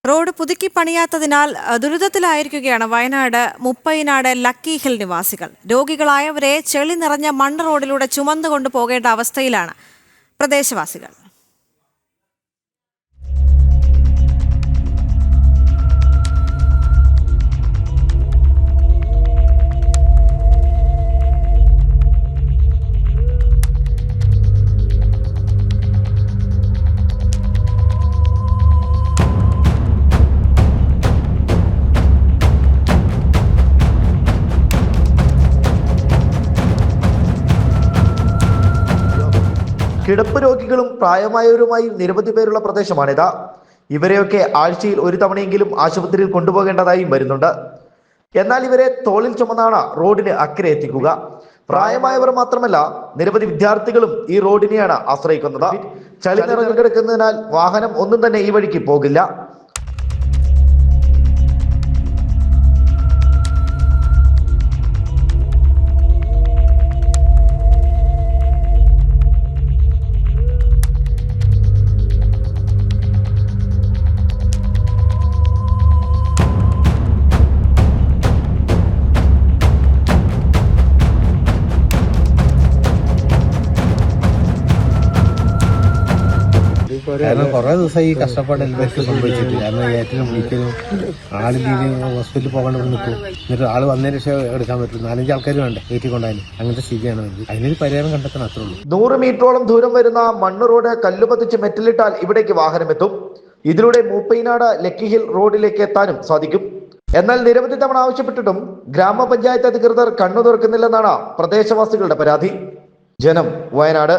Road പുതുക്കി പണിയാത്തതിനാൽ ദുരിതത്തിലായിരിക്കുകയാണ് Wayanad Muppainad lucky hill നിവാസികൾ. രോഗികളായവരെ ചെളി നിറഞ്ഞ മണ്ണ് റോഡിലൂടെ ചുമന്നുകൊണ്ടു പോകേണ്ട അവസ്ഥയിലാണ് പ്രദേശവാസികൾ. കിടപ്പ് രോഗികളും പ്രായമായവരുമായി നിരവധി പേരുള്ള പ്രദേശമാണിത്. ഇവരെയൊക്കെ ആഴ്ചയിൽ ഒരു തവണയെങ്കിലും ആശുപത്രിയിൽ കൊണ്ടുപോകേണ്ടതായും വരുന്നുണ്ട്. എന്നാൽ ഇവരെ തോളിൽ ചുമന്നാണ് റോഡിന് അക്കരെ എത്തിക്കുക. പ്രായമായവർ മാത്രമല്ല, നിരവധി വിദ്യാർത്ഥികളും ഈ റോഡിനെയാണ് ആശ്രയിക്കുന്നത്. ചളി നിറഞ്ഞു കിടക്കുന്നതിനാൽ വാഹനം ഒന്നും തന്നെ ഈ വഴിക്ക് പോകില്ല. കാരണം കുറെ ദിവസം ഈ കഷ്ടപ്പാട് എല്ലാവർക്കും സംഭവിച്ചിട്ട്, കാരണം ഏറ്റവും വിളിക്കലും ആളില്ലെങ്കിൽ ഹോസ്പിറ്റലിൽ പോകാണ്ട് നിൽക്കും. എന്നിട്ട് ആള് വന്നതിന് ശേഷം എടുക്കാൻ പറ്റും. 4-5 ആൾക്കാർ വേണ്ടേ വീട്ടിൽ കൊണ്ടായാലും. അങ്ങനത്തെ സ്ഥിതിയാണ്. അതിനൊരു പരിഹാരം കണ്ടെത്താൻ അത്രേ ഉള്ളൂ. 100 മീറ്ററോളം ദൂരം വരുന്ന മണ്ണ് റോഡ് കല്ല് പതിച്ച് മെറ്റലിട്ടാൽ ഇവിടേക്ക് വാഹനമെത്തും. ഇതിലൂടെ മൂപ്പൈനാട് ലക്കി ഹിൽ റോഡിലേക്ക് എത്താനും സാധിക്കും. എന്നാൽ നിരവധി തവണ ആവശ്യപ്പെട്ടിട്ടും ഗ്രാമപഞ്ചായത്ത് അധികൃതർ കണ്ണു തുറക്കുന്നില്ലെന്നാണ് പ്രദേശവാസികളുടെ പരാതി. ജനം, വയനാട്.